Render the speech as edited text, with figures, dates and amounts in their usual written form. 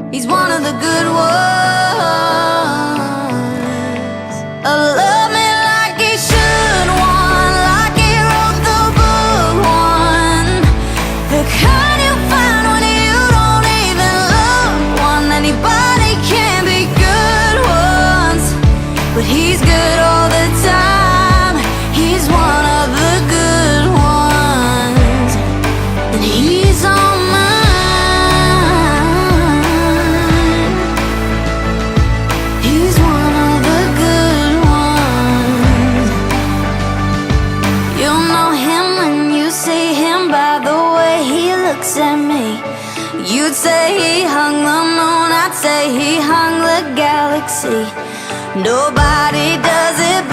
He's one of the good ones. Love me like he should one, like he wrote the book one. The kind you find when you don't even look one. Anybody can be good once, but he's good all the time. He's one of the good ones, and he's on mine. He's one of the good ones. You'll know him when you see him by the way he looks at me. You'd say he hung the moon, I'd say he hung the galaxy. Nobody does it